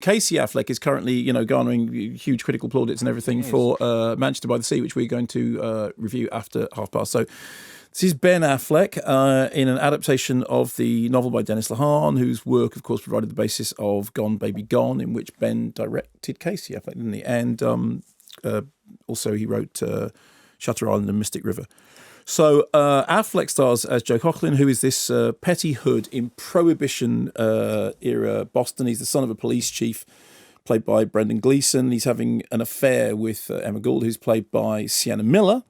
Casey Affleck is currently, garnering huge critical plaudits and everything for Manchester by the Sea, which we're going to review after past. So this is Ben Affleck in an adaptation of the novel by Dennis Lehane, whose work, of course, provided the basis of Gone Baby Gone, in which Ben directed Casey Affleck, didn't he? And also he wrote Shutter Island and Mystic River. So Affleck stars as Joe Coughlin, who is this petty hood in Prohibition era Boston. He's the son of a police chief, played by Brendan Gleeson. He's having an affair with Emma Gould, who's played by Sienna Miller,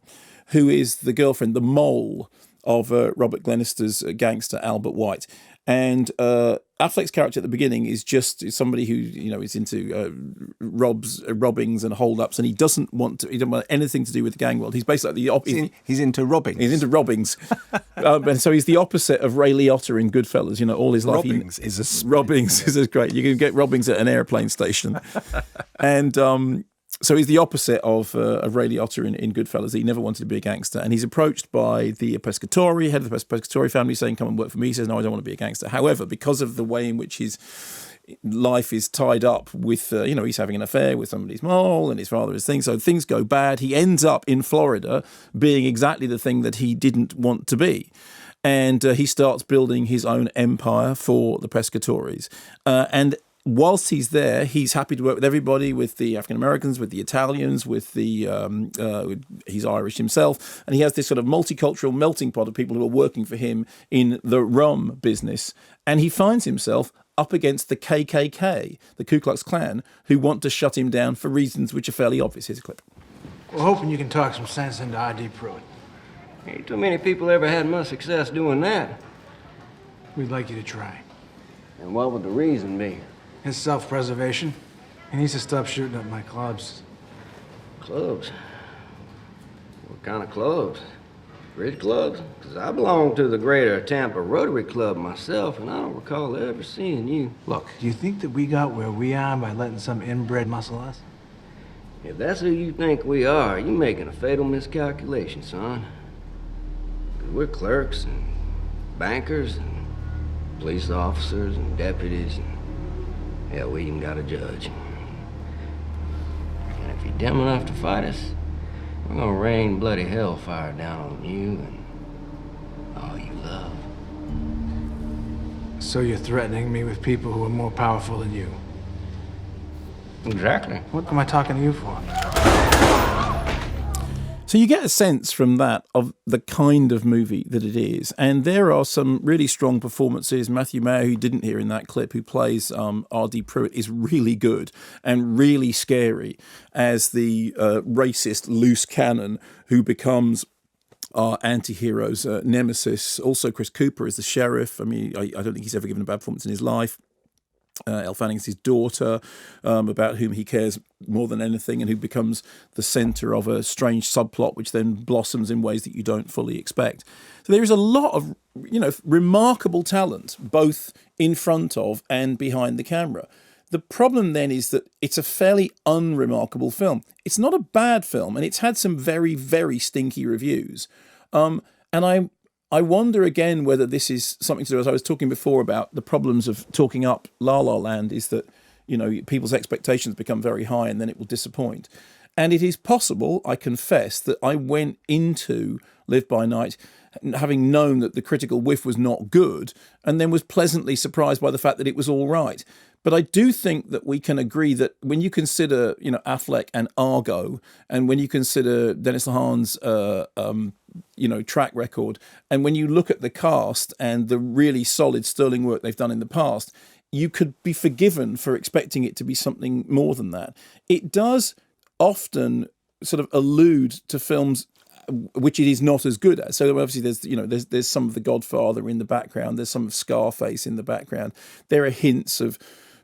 who is the girlfriend, the mole, of Robert Glenister's gangster Albert White. And Affleck's character at the beginning is just somebody who is into robbings and hold-ups, and he doesn't want anything to do with the gang world. He's basically the opposite. He's into robbings. He's into robbings, and so he's the opposite of Ray Liotta in Goodfellas. All his life. Robbings is great. You can get robbings at an airplane station, and. So he's the opposite of Ray Liotta in Goodfellas. He never wanted to be a gangster. And he's approached by the Pescatori, head of the Pescatori family, saying, come and work for me. He says, no, I don't want to be a gangster. However, because of the way in which his life is tied up with, he's having an affair with somebody's mole and his father is thing. So things go bad. He ends up in Florida being exactly the thing that he didn't want to be. And he starts building his own empire for the Pescatoris. And whilst he's there, he's happy to work with everybody, with the African Americans, with the Italians, with he's Irish himself, and he has this sort of multicultural melting pot of people who are working for him in the rum business. And he finds himself up against the KKK, the Ku Klux Klan, who want to shut him down for reasons which are fairly obvious. Here's a clip. We're hoping you can talk some sense into ID Pruitt. Ain't too many people ever had much success doing that. We'd like you to try. And what would the reason be? His self-preservation. He needs to stop shooting up my clubs. Clubs? What kind of clubs? Bridge clubs? Because I belong to the Greater Tampa Rotary Club myself, and I don't recall ever seeing you. Look, do you think that we got where we are by letting some inbred muscle us? If that's who you think we are, you're making a fatal miscalculation, son. 'Cause we're clerks and bankers and police officers and deputies and hell, we even got a judge. And if you're dumb enough to fight us, we're gonna rain bloody hellfire down on you and all you love. So you're threatening me with people who are more powerful than you? Exactly. What am I talking to you for? So you get a sense from that of the kind of movie that it is. And there are some really strong performances. Matthew Mayer, who you didn't hear in that clip, who plays R.D. Pruitt, is really good and really scary as the racist loose cannon who becomes our anti-hero's nemesis. Also, Chris Cooper is the sheriff. I mean, I don't think he's ever given a bad performance in his life. Elle Fanning's his daughter, about whom he cares more than anything, and who becomes the centre of a strange subplot which then blossoms in ways that you don't fully expect. So there is a lot of, remarkable talent, both in front of and behind the camera. The problem then is that it's a fairly unremarkable film. It's not a bad film, and it's had some very, very stinky reviews. And I wonder again whether this is something to do, as I was talking before about the problems of talking up La La Land, is that, people's expectations become very high and then it will disappoint. And it is possible, I confess, that I went into Live by Night having known that the critical whiff was not good and then was pleasantly surprised by the fact that it was all right. But I do think that we can agree that when you consider, Affleck and Argo, and when you consider Dennis Lehane's, track record, and when you look at the cast and the really solid sterling work they've done in the past, you could be forgiven for expecting it to be something more than that. It does often sort of allude to films which it is not as good at. So obviously there's some of The Godfather in the background, there's some of Scarface in the background, there are hints of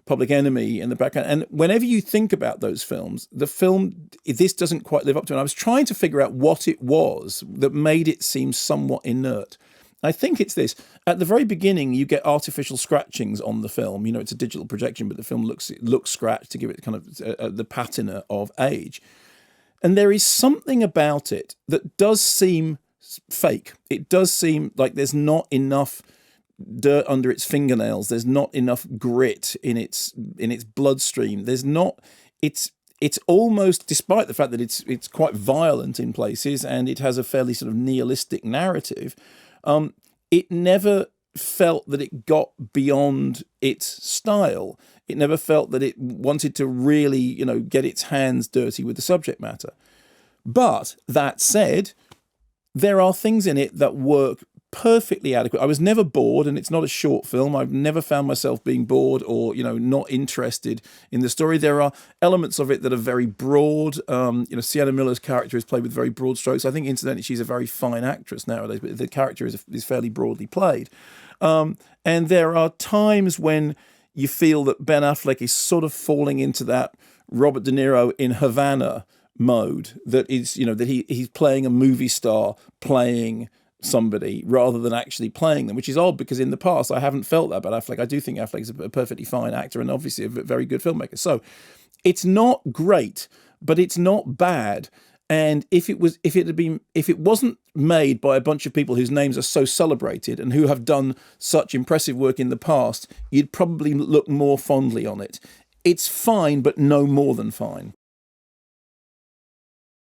Public Enemy in the background. And whenever you think about those films, this doesn't quite live up to it. And I was trying to figure out what it was that made it seem somewhat inert. I think it's this. At the very beginning, you get artificial scratchings on the film. It's a digital projection, but the film looks scratched to give it kind of the patina of age. And there is something about it that does seem fake. It does seem like there's not enough dirt under its fingernails. There's not enough grit in its bloodstream. There's not. It's almost, despite the fact that it's quite violent in places and it has a fairly sort of nihilistic narrative, it never felt that it got beyond its style. It never felt that it wanted to really, get its hands dirty with the subject matter. But that said, there are things in it that work perfectly adequate. I was never bored, and it's not a short film. I've never found myself being bored or, not interested in the story. There are elements of it that are very broad. Sienna Miller's character is played with very broad strokes. I think, incidentally, she's a very fine actress nowadays, but the character is fairly broadly played. And there are times when you feel that Ben Affleck is sort of falling into that Robert De Niro in Havana mode, that is, that he's playing a movie star playing somebody rather than actually playing them, which is odd because in the past I haven't felt that about Affleck. I do think Affleck is a perfectly fine actor and obviously a very good filmmaker. So it's not great, but it's not bad. And if it wasn't made by a bunch of people whose names are so celebrated and who have done such impressive work in the past, you'd probably look more fondly on it. It's fine, but no more than fine.